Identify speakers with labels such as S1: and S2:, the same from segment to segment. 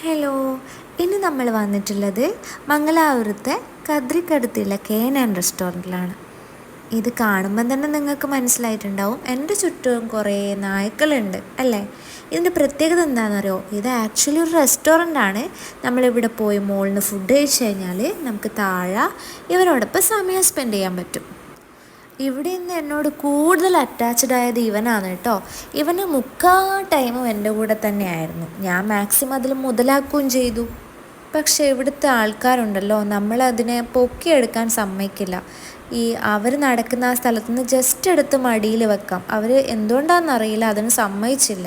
S1: Hello, ഇന്ന് നമ്മൾ വന്നിട്ടുള്ളത് മംഗലാപുരത്തെ കദ്രിക്കടുത്തുള്ള KN റെസ്റ്റോറൻറ്റിലാണ്. ഇത് കാണുമ്പം തന്നെ നിങ്ങൾക്ക് മനസ്സിലായിട്ടുണ്ടാവും എൻ്റെ ചുറ്റും കുറേ നായ്ക്കളുണ്ട് അല്ലേ. ഇതിൻ്റെ പ്രത്യേകത എന്താണെന്നറിയോ? ഇത് ആക്ച്വലി ഒരു റെസ്റ്റോറൻ്റാണ്. നമ്മളിവിടെ പോയി മുകളിൽ നിന്ന് ഫുഡ് കഴിച്ച് കഴിഞ്ഞാൽ നമുക്ക് താഴെ ഇവരോടൊപ്പം സമയം സ്പെൻഡ് ചെയ്യാൻ പറ്റും. ഇവിടെ നിന്ന് എന്നോട് കൂടുതൽ അറ്റാച്ച്ഡ് ആയത് ഇവനാണ് കേട്ടോ. ഇവന് ടൈമും എൻ്റെ കൂടെ തന്നെയായിരുന്നു. ഞാൻ മാക്സിമം അതിൽ മുതലാക്കുകയും ചെയ്തു. പക്ഷേ ഇവിടുത്തെ ആൾക്കാരുണ്ടല്ലോ, നമ്മളതിനെ പൊക്കിയെടുക്കാൻ സമ്മതിക്കില്ല. അവർ നടക്കുന്ന ആ സ്ഥലത്ത് നിന്ന് ജസ്റ്റ് എടുത്ത് മടിയിൽ വെക്കാം. അവർ എന്തുകൊണ്ടാണെന്നറിയില്ല, അതിന് സമ്മതിച്ചില്ല.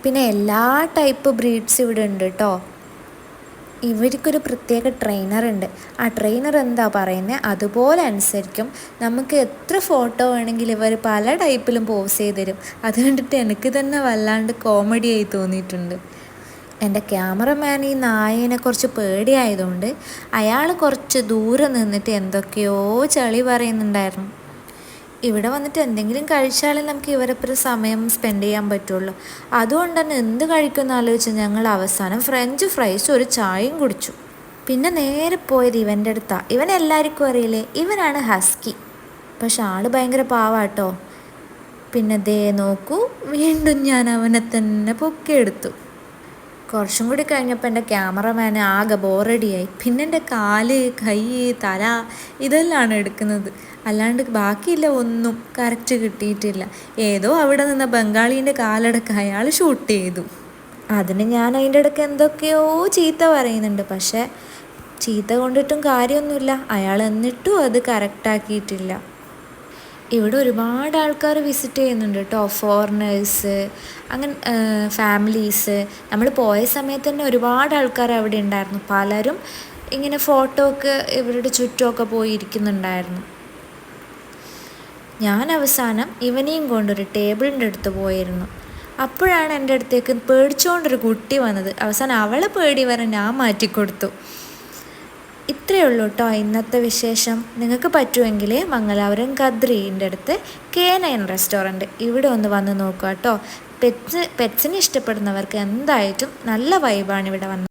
S1: പിന്നെ എല്ലാ ടൈപ്പ് ബ്രീഡ്സ് ഇവിടെ ഉണ്ട് കേട്ടോ. ഇവർക്കൊരു പ്രത്യേക ട്രെയിനറുണ്ട്. ആ ട്രെയിനർ എന്താ പറയുന്നത് അതുപോലെ അനുസരിക്കും. നമുക്ക് എത്ര ഫോട്ടോ വേണമെങ്കിലും ഇവർ പല ടൈപ്പിലും പോസ് ചെയ്ത് തരും. അത് കണ്ടിട്ട് എനിക്ക് തന്നെ വല്ലാണ്ട് കോമഡിയായി തോന്നിയിട്ടുണ്ട്. എൻ്റെ ക്യാമറമാൻ ഈ നായേനെ കുറച്ച് പേടിയായതുകൊണ്ട് അയാൾ കുറച്ച് ദൂരെ നിന്നിട്ട് എന്തൊക്കെയോ ചളി പറയുന്നുണ്ടായിരുന്നു. ഇവിടെ വന്നിട്ട് എന്തെങ്കിലും കഴിച്ചാലേ നമുക്ക് ഇവരൊപ്പം സമയം സ്പെൻഡ് ചെയ്യാൻ പറ്റുള്ളൂ. അതുകൊണ്ട് തന്നെ എന്ത് കഴിക്കുമെന്ന് ആലോചിച്ച് ഞങ്ങൾ അവസാനം ഫ്രഞ്ച് ഫ്രൈസ് ഒരു ചായയും കുടിച്ചു. പിന്നെ നേരെ പോയത് ഇവൻ്റെ അടുത്താണ്. ഇവൻ എല്ലാവർക്കും അറിയില്ലേ, ഇവനാണ് ഹസ്കി. പക്ഷെ ആൾ ഭയങ്കര പാവാട്ടോ. പിന്നെ ദേ നോക്കൂ, വീണ്ടും ഞാൻ അവനെ തന്നെ പൊക്കിയെടുത്തു. കുറച്ചും കൂടി കഴിഞ്ഞപ്പോൾ എൻ്റെ ക്യാമറമാൻ ആകെ ബോറടിയായി. പിന്നെ എൻ്റെ കാല്, കൈ, തല ഇതെല്ലാം എടുക്കുന്നത്. അല്ലാണ്ട് ബാക്കിയില്ല, ഒന്നും കറക്റ്റ് കിട്ടിയിട്ടില്ല. ഏതോ അവിടെ നിന്ന് ബംഗാളീൻ്റെ കാലടക്കം അയാൾ ഷൂട്ട് ചെയ്തു. അതിന് ഞാൻ അതിൻ്റെ ഇടയ്ക്ക് എന്തൊക്കെയോ ചീത്ത പറയുന്നുണ്ട്. പക്ഷേ ചീത്ത കൊണ്ടിട്ടും കാര്യമൊന്നുമില്ല. അയാൾ എന്നിട്ടും അത് കറക്റ്റാക്കിയിട്ടില്ല. ഇവിടെ ഒരുപാട് ആൾക്കാർ വിസിറ്റ് ചെയ്യുന്നുണ്ട് കേട്ടോ. ഫോറിനേഴ്സ്, അങ്ങനെ ഫാമിലീസ്. നമ്മൾ പോയ സമയത്ത് തന്നെ ഒരുപാട് ആൾക്കാർ അവിടെ ഉണ്ടായിരുന്നു. പലരും ഇങ്ങനെ ഫോട്ടോ ഒക്കെ ഇവരുടെ ചുറ്റുമൊക്കെ പോയി ഇരിക്കുന്നുണ്ടായിരുന്നു. ഞാൻ അവസാനം ഇവനെയും കൊണ്ടൊരു ടേബിളിൻ്റെ അടുത്ത് പോയിരുന്നു. അപ്പോഴാണ് എൻ്റെ അടുത്തേക്ക് പേടിച്ചുകൊണ്ടൊരു കുട്ടി വന്നത്. അവസാനം അവളെ പേടി വരെ ഞാൻ മാറ്റിക്കൊടുത്തു. ഇത്രയേ ഉള്ളൂ കേട്ടോ ഇന്നത്തെ വിശേഷം. നിങ്ങൾക്ക് പറ്റുമെങ്കിൽ മംഗലാപുരം കദ്രീൻ്റെ അടുത്ത് KN റെസ്റ്റോറൻറ്റ് ഇവിടെ ഒന്ന് വന്ന് നോക്കുക കേട്ടോ. പെറ്റ്സിനെ ഇഷ്ടപ്പെടുന്നവർക്ക് എന്തായിട്ടും നല്ല വൈബാണ് ഇവിടെ വന്നത്.